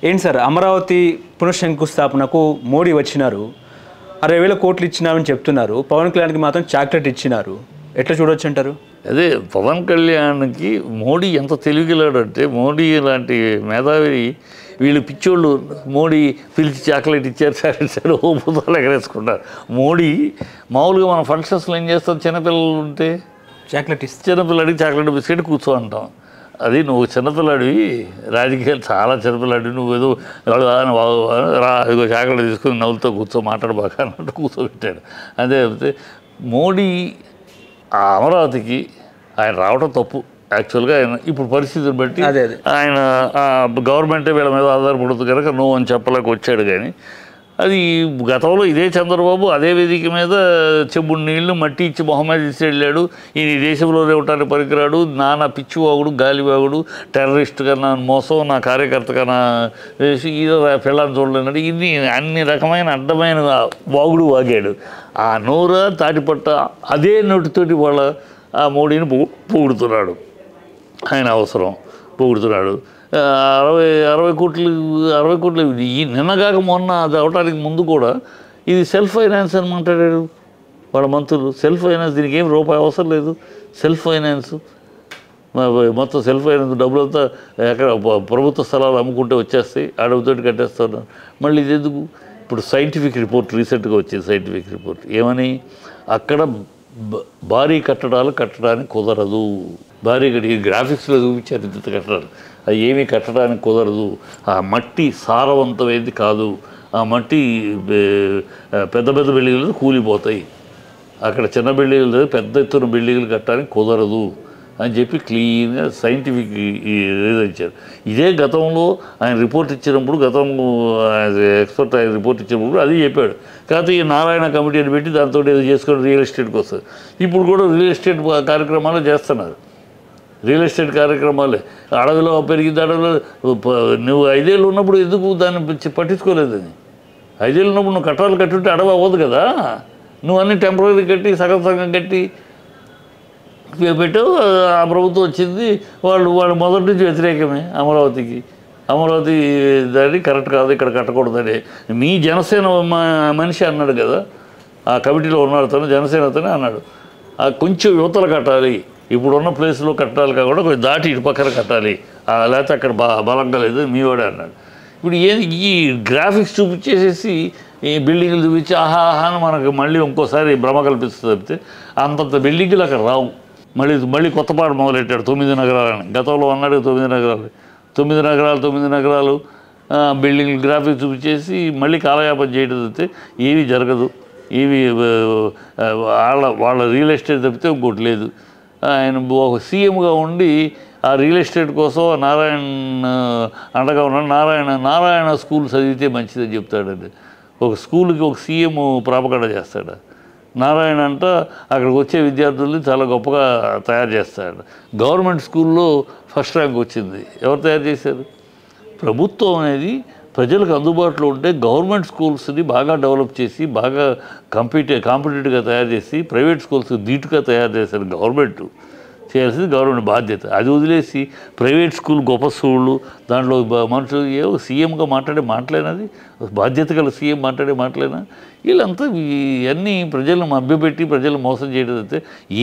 ఏంటి సార్ అమరావతి పునఃశంకుస్థాపనకు మోడీ వచ్చినారు, 60,000 కోట్లు ఇచ్చినామని చెప్తున్నారు. పవన్ కళ్యాణ్కి మాత్రం చాక్లెట్ ఇచ్చినారు. ఎట్లా చూడొచ్చు అంటారు? అదే పవన్ కళ్యాణ్కి మోడీ ఎంత తెలివిగలాడంటే, మోడీ లాంటి మేధావి వీళ్ళు పిచ్చోళ్ళు మోడీ పిలిచి చాక్లెట్ ఇచ్చారు ఓ పుతాలు ఎగరేసుకుంటారు. మోడీ మామూలుగా మన ఫంక్షన్స్లో ఏం చేస్తాం, చిన్నపిల్లలు ఉంటే చాక్లెట్ ఇస్తే చిన్నపిల్లడికి చాక్లెట్ బిస్కెట్ కూర్చో అంటాం. అది నువ్వు చిన్నపిల్లాడివి, రాజకీయాలు చాలా చిన్నపిల్లాడివి, నువ్వు ఏదో రా ఇదిగో చాక్లెట్ తీసుకుని నవ్వులతో కూర్చో మాట్లాడబాక అన్నట్టు కూర్చోబెట్టాడు. అదే మోడీ ఆ అమరావతికి ఆయన రావడం తప్పు. యాక్చువల్గా ఆయన ఇప్పుడు పరిస్థితిని బట్టి ఆయన గవర్నమెంటే వీళ్ళ మీద ఆధారపడుతుంది కనుక నో అని చెప్పలేక వచ్చాడు. కానీ అది గతంలో ఇదే చంద్రబాబు అదే వేదిక మీద చెంబుడు నీళ్లు మట్టి ఇచ్చి మొహమ్మద్ ఇచ్చి వెళ్ళాడు. ఈయన ఈ దేశంలోనే ఉండటానికి పనికిరాడు, నానా పిచ్చివాగుడు, గాలివాగుడు, టెర్రరిస్ట్ కన్నా మోసం, నా కార్యకర్త కన్నా వేసి ఈదో పిల్లలు చూడలేనాడు. ఇన్ని అన్ని రకమైన అడ్డమైన వాగుడు వాగాడు. ఆ నోర తాటిపట్ట అదే నోటితోటి వాళ్ళ ఆ మోడీని పొగుడుతున్నాడు. ఆయన అవసరం పొగుడుతున్నాడు. 60 కోట్లు ఈ నిన్నగాక మొన్న అది అవటానికి ముందు కూడా ఇది సెల్ఫ్ ఫైనాన్స్ అని మాట్లాడాడు వాళ్ళ మంత్రులు. సెల్ఫ్ ఫైనాన్స్, దీనికి ఏం రూపాయి అవసరం లేదు. సెల్ఫ్ ఫైనాన్స్ మొత్తం సెల్ఫ్ ఫైనాన్స్ డబ్బులంతా ఎక్కడ ప్రభుత్వ స్థలాలు అమ్ముకుంటే వచ్చేస్తాయి, అడవితోటి కట్టేస్తారు. మళ్ళీ ఇది ఎందుకు? ఇప్పుడు సైంటిఫిక్ రిపోర్ట్ రీసెంట్గా వచ్చింది. సైంటిఫిక్ రిపోర్ట్ ఏమని, అక్కడ భారీ కట్టడాలు కట్టడానికి కుదరదు. భారీ గ్రాఫిక్స్లో చూపించారు ఇంత కట్టడాలు, అది ఏమీ కట్టడానికి కుదరదు. ఆ మట్టి సారవంతమైంది కాదు, ఆ మట్టి పెద్ద పెద్ద బిల్డింగ్లు కూలిపోతాయి, అక్కడ చిన్న బిల్డింగ్లు పెద్ద ఎత్తున బిల్డింగ్లు కట్టడానికి కుదరదు అని చెప్పి క్లీన్గా సైంటిఫిక్ రీజన్ ఇచ్చారు. ఇదే గతంలో ఆయన రిపోర్ట్ ఇచ్చినప్పుడు, గతంలో ఎక్స్పర్ట్ ఆయన రిపోర్ట్ ఇచ్చినప్పుడు అది చెప్పాడు. కాకపోతే ఈ నారాయణ కమిటీ అని పెట్టి దాంతో ఏదో చేసుకొని రియల్ ఎస్టేట్కి వస్తుంది. ఇప్పుడు కూడా రియల్ ఎస్టేట్ కార్యక్రమాలు చేస్తున్నారు. రియల్ ఎస్టేట్ కార్యక్రమాలే అడవిలో పెరిగింది. అడవిలో నువ్వు 5 ఏళ్ళు ఉన్నప్పుడు ఎందుకు దాన్ని పట్టించుకోలేదని? 5 ఏళ్ళు ఉన్నప్పుడు నువ్వు కట్టాలు కట్టుంటే అడవి అవ్వదు కదా. నువ్వు అన్నీ టెంపరీ కట్టి సగం కట్టి పెట్టు. ఆ ప్రభుత్వం వచ్చింది, వాళ్ళు మొదటి నుంచి వ్యతిరేకమే అమరావతికి. అమరావతి దాన్ని కరెక్ట్ కాదు, ఇక్కడ కట్టకూడదని మీ జనసేన మనిషి అన్నాడు కదా, ఆ కమిటీలో ఉన్నాడు తను, జనసేన అతనే అన్నాడు. కొంచెం యువతలు కట్టాలి, ఇప్పుడున్న ప్లేస్లో కట్టాలి కాకుండా కొంచెం దాటి ఇటు పక్కన కట్టాలి, లేకపోతే అక్కడ బలంగా లేదు మీవాడే అన్నాడు. ఇప్పుడు ఈ గ్రాఫిక్స్ చూపించేసేసి ఈ బిల్డింగ్లు చూపించి ఆహా అని మనకు మళ్ళీ ఇంకోసారి భ్రమ కల్పిస్తుంది తప్పితే అంతంత బిల్డింగ్లు అక్కడ రావు. మళ్ళీ కొత్త పాట మొదలెట్టాడు 9 నగరాలని. గతంలో అన్నాడు 9 నగరాలు, 9 నగరాలు బిల్డింగ్ గ్రాఫిక్స్ చూపించేసి మళ్ళీ కాలయాపన చేయడం తప్పితే ఏమీ జరగదు. ఏవి వాళ్ళ రియల్ ఎస్టేట్ తప్పితే ఇంకోటి లేదు. ఆయన ఒక సీఎంగా ఉండి ఆ రియల్ ఎస్టేట్ కోసం నారాయణ అండగా ఉన్నాడు. నారాయణ స్కూల్ చదివితే మంచిదని చెప్తాడండి. ఒక స్కూల్కి ఒక సీఎం ప్రాపగండ చేస్తాడు. నారాయణ అంట అక్కడికి వచ్చే విద్యార్థుల్ని చాలా గొప్పగా తయారు చేస్తాడు. గవర్నమెంట్ స్కూల్లో ఫస్ట్ ర్యాంక్ వచ్చింది. ఎవరు తయారు చేశారు? ప్రభుత్వం అనేది ప్రజలకు అందుబాటులో ఉంటే గవర్నమెంట్ స్కూల్స్ని బాగా డెవలప్ చేసి బాగా కాంపిటేటివ్గా తయారు చేసి ప్రైవేట్ స్కూల్స్ ధీటుగా తయారు చేశారు. గవర్నమెంట్ చేయాల్సింది గవర్నమెంట్ బాధ్యత. అది వదిలేసి ప్రైవేట్ స్కూల్ గొప్ప స్కూళ్ళు దాంట్లో మనుషులు ఏవో సీఎంగా మాట్లాడినది బాధ్యత గల సీఎం మాట్లాడినా వీళ్ళంతా ఇవన్నీ ప్రజలను మభ్యపెట్టి ప్రజలను మోసం చేయడం అయితే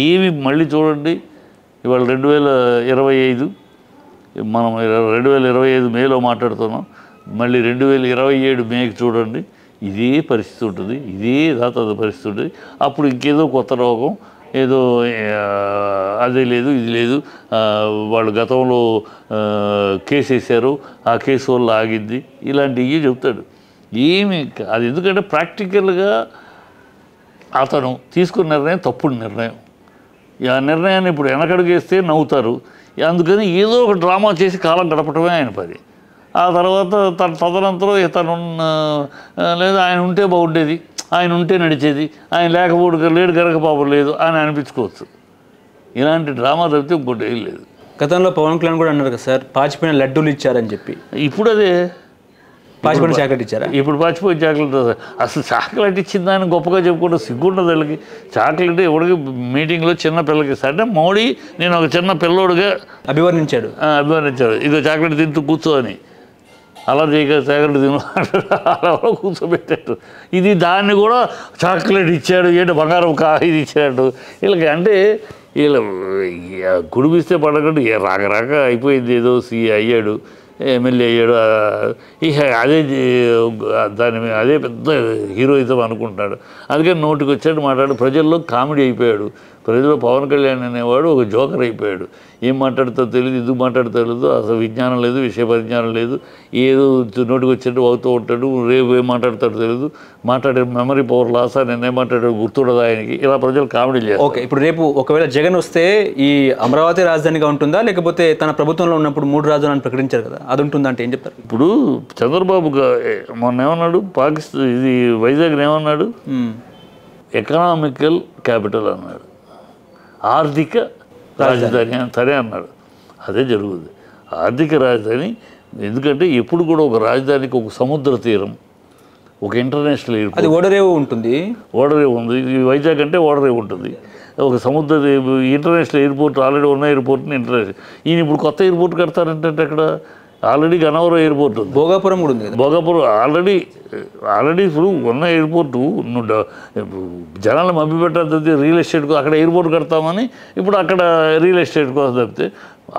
ఏమి. మళ్ళీ చూడండి, ఇవాళ 2025 మనం 2025 మేలో మాట్లాడుతున్నాం. మళ్ళీ 2027 మేకి చూడండి, ఇదే పరిస్థితి ఉంటుంది, ఇదే పరిస్థితి ఉంటుంది. అప్పుడు ఇంకేదో కొత్త రోగం, ఏదో అదే లేదు ఇది లేదు, వాళ్ళు గతంలో కేసు వేశారు, ఆ కేసు వల్ల ఆగింది, ఇలాంటివి చెప్తాడు. ఏమి అది ఎందుకంటే ప్రాక్టికల్గా అతను తీసుకున్న నిర్ణయం తప్పుడు నిర్ణయం. ఆ నిర్ణయాన్ని ఇప్పుడు వెనకడుగు వేస్తే నవ్వుతారు. అందుకని ఏదో ఒక డ్రామా చేసి కాలం గడపటమే ఆయన పని. ఆ తర్వాత తదనంతరం తను లేదా ఆయన ఉంటే బాగుండేది, ఆయన ఉంటే నడిచేది, ఆయన లేడు గనక పాపం లేదు అని అనిపించుకోవచ్చు. ఇలాంటి డ్రామా తప్పితే ఇంకోటి ఏం లేదు. గతంలో పవన్ కళ్యాణ్ కూడా అన్నారు కదా సార్, పాచిపోయిన లడ్డూలు ఇచ్చారని చెప్పి. ఇప్పుడు అదే పాచిపోయిన చాక్లెట్ ఇచ్చారా? ఇప్పుడు పాచిపోయిన చాక్లెట్. అసలు చాక్లెట్ ఇచ్చిన దాన్ని గొప్పగా చెప్పుకుంటే సిగ్గుండదు వీళ్ళకి. చాక్లెట్ ఎవరికి మీటింగ్లో చిన్న పిల్లలకి ఇస్తాడంటే మోడీ నేను ఒక చిన్న పిల్లోడుగా అభివర్ణించాడు. ఇదో చాక్లెట్ తింటూ కూర్చో అని. అలా చాక్లెట్ తిను అలా కూర్చోబెట్టాడు. ఇది దాన్ని కూడా చాక్లెట్ ఇచ్చాడు, ఏంటి బంగారం ఇది ఇచ్చాడు వీళ్ళకి. అంటే వీళ్ళు కుడిపిస్తే పడకుండా రాక అయిపోయింది, ఏదో అయ్యాడు, ఎమ్మెల్యే అయ్యాడు, ఇక అదే అదే పెద్ద హీరోయిజం అనుకుంటున్నాడు. అందుకని నోటికి వచ్చాడు మాట్లాడు. ప్రజల్లో కామెడీ అయిపోయాడు. ప్రజల్లో పవన్ కళ్యాణ్ అనేవాడు ఒక జోకర్ అయిపోయాడు. ఏం మాట్లాడుతాడో తెలియదు, ఎందుకు మాట్లాడుతూ తెలియదు, అసలు విజ్ఞానం లేదు, విషయ పరిజ్ఞానం లేదు, ఏదో నోటికి వచ్చేట్టు అవుతూ ఉంటాడు, రేపు ఏం మాట్లాడతాడో తెలియదు, మాట్లాడే మెమరీ పవర్ లాస్, నేను ఏం మాట్లాడాడు గుర్తుండదు ఆయనకి, ఇలా ప్రజలు కామెడీ చేస్తారు. ఓకే, ఇప్పుడు రేపు ఒకవేళ జగన్ వస్తే ఈ అమరావతి రాజధానిగా ఉంటుందా, లేకపోతే తన ప్రభుత్వంలో ఉన్నప్పుడు 3 రాజధానులను ప్రకటించారు కదా, అది ఉంటుందా అంటే ఏం చెప్తారు? ఇప్పుడు చంద్రబాబు మొన్న ఏమన్నాడు, పాకిస్తాన్ ఇది వైజాగ్ ఏమన్నాడు, ఎకనామికల్ క్యాపిటల్ అన్నాడు, ఆర్థిక రాజధాని సరే అన్నాడు. అదే జరుగుతుంది, ఆర్థిక రాజధాని. ఎందుకంటే ఎప్పుడు కూడా ఒక రాజధానికి ఒక సముద్ర తీరం, ఒక ఇంటర్నేషనల్ ఎయిర్పోర్ట్, అది ఓడరేవు ఉంటుంది, ఓడరేవు ఉంది. వైజాగ్ అంటే ఓడరేవు ఉంటుంది, ఒక సముద్ర ఇంటర్నేషనల్ ఎయిర్పోర్ట్ ఆల్రెడీ ఉన్న ఎయిర్పోర్ట్ని ఇంటర్నేషనల్. ఈయన ఇప్పుడు కొత్త ఎయిర్పోర్ట్ కడతారంటే అక్కడ ఆల్రెడీ గన్నవరం ఎయిర్పోర్ట్ ఉంది, భోగాపురం కూడా ఉంది. భోగాపురం ఆల్రెడీ ఇప్పుడు ఉన్న ఎయిర్పోర్టు జనాలు మభ్యపెట్టాలి, రియల్ ఎస్టేట్కు అక్కడ ఎయిర్పోర్ట్ కడతామని ఇప్పుడు అక్కడ రియల్ ఎస్టేట్ కోసం తప్పితే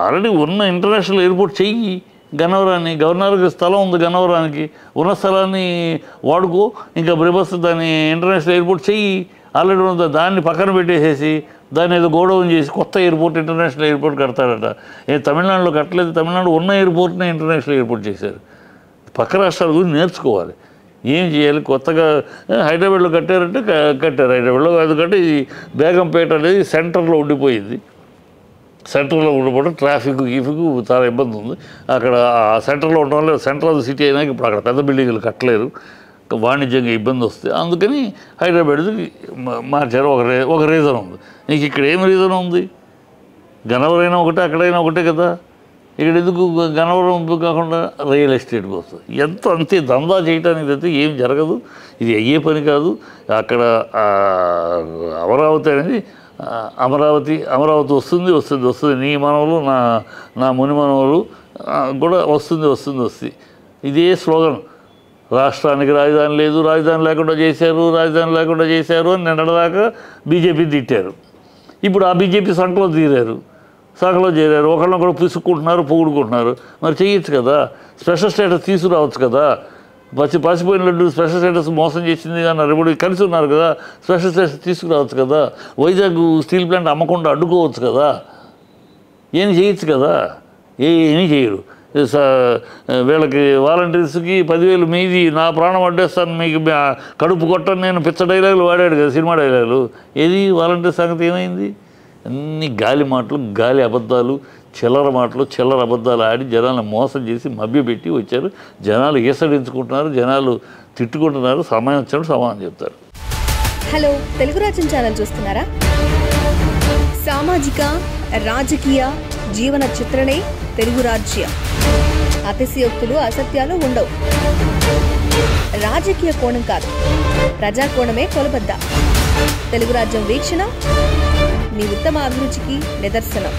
ఆల్రెడీ ఉన్న ఇంటర్నేషనల్ ఎయిర్పోర్ట్ చెయ్యి. గన్నవరాన్ని గవర్నర్కి స్థలం ఉంది, గన్నవరానికి ఉన్న స్థలాన్ని వాడుకో, ఇంకా బ్రిబస్ దాన్ని ఇంటర్నేషనల్ ఎయిర్పోర్ట్ చెయ్యి. ఆల్రెడీ ఉంది, దాన్ని పక్కన పెట్టేసేసి దాన్ని ఏదో గోడౌన్ చేసి కొత్త ఎయిర్పోర్ట్ ఇంటర్నేషనల్ ఎయిర్పోర్ట్ కడతాడట. తమిళనాడులో కట్టలేదు, తమిళనాడు ఉన్న ఎయిర్పోర్ట్నే ఇంటర్నేషనల్ ఎయిర్పోర్ట్ చేశారు. పక్క రాష్ట్రాల గురించి నేర్చుకోవాలి, ఏం చేయాలి. కొత్తగా హైదరాబాద్లో కట్టారంటే కట్టారు, హైదరాబాద్లో. ఎందుకంటే ఈ బేగంపేట అనేది సెంటర్లో ఉండిపోయింది, సెంటర్లో ఉండిపోవడం ట్రాఫిక్ చాలా ఇబ్బంది ఉంది అక్కడ. ఆ సెంటర్లో ఉండడం వల్ల సెంటర్ ఆఫ్ ద సిటీ అయినాక ఇప్పుడు అక్కడ పెద్ద బిల్డింగ్లు కట్టలేరు, వాణిజ్యంగా ఇబ్బంది వస్తుంది. అందుకని హైదరాబాద్ మార్చారు. ఒక రీజన్ ఉంది. నీకు ఇక్కడ ఏం రీజన్ ఉంది? గన్నవరం ఒకటే, అక్కడైనా ఒకటే కదా. ఇక్కడ ఎందుకు గన్నవరం కాకుండా రియల్ ఎస్టేట్కి వస్తుంది? అంతే దందా చేయడానికి అయితే ఏం జరగదు, ఇది అయ్యే పని కాదు. అక్కడ అమరావతి అనేది అమరావతి వస్తుంది. నీ మనవలు నా ముని మనవలు కూడా వస్తుంది. ఇదే స్లోగన్. రాష్ట్రానికి రాజధాని లేదు, రాజధాని లేకుండా చేశారు అని నిన్నటిదాకా బీజేపీ తిట్టారు. ఇప్పుడు ఆ బీజేపీ సంఖలో చేరారు. ఒకళ్ళొకరు పిసుక్కుంటున్నారు, పొగుడుకుంటున్నారు. మరి చేయొచ్చు కదా, స్పెషల్ స్టేటస్ తీసుకురావచ్చు కదా. పసిపోయిన లడ్డు స్పెషల్ స్టేటస్ మోసం చేసింది అన్నారు, ఇప్పుడు కలిసి ఉన్నారు కదా, స్పెషల్ స్టేటస్ తీసుకురావచ్చు కదా. వైజాగ్ స్టీల్ ప్లాంట్ అమ్మకుండా అడ్డుకోవచ్చు కదా, ఏం చేయొచ్చు కదా. ఏమీ చేయరు. వీళ్ళకి వాలంటీర్స్కి 10,000 మీది, నా ప్రాణం అడ్డేస్తాను మీకు, కడుపు కొట్టని నేను పిచ్చ డైలాగులు వాడాడు కదా, సినిమా డైలాగులు. ఏది వాలంటీర్ సంగతి ఏమైంది? అన్ని గాలి మాటలు, గాలి అబద్ధాలు, చిల్లర మాటలు, చిల్లర అబద్ధాలు ఆడి జనాలను మోసం చేసి మభ్యపెట్టి వచ్చారు. జనాలు ఈసడించుకుంటున్నారు, జనాలు తిట్టుకుంటున్నారు. సమయం వచ్చినప్పుడు సమాధానం చెప్తారు. హలో, తెలుగు రాజ్యం ఛానల్ చూస్తున్నారా? సామాజిక రాజకీయ జీవన చిత్రణే తెలుగు రాజ్యం. అతిశయోక్తులు, అసత్యాలు ఉండవు. రాజకీయ కోణం కాదు, ప్రజా కోణమే కొలబద్ద. తెలుగు రాజ్యం వీక్షణ మీ ఉత్తమ అభిరుచికి నిదర్శనం.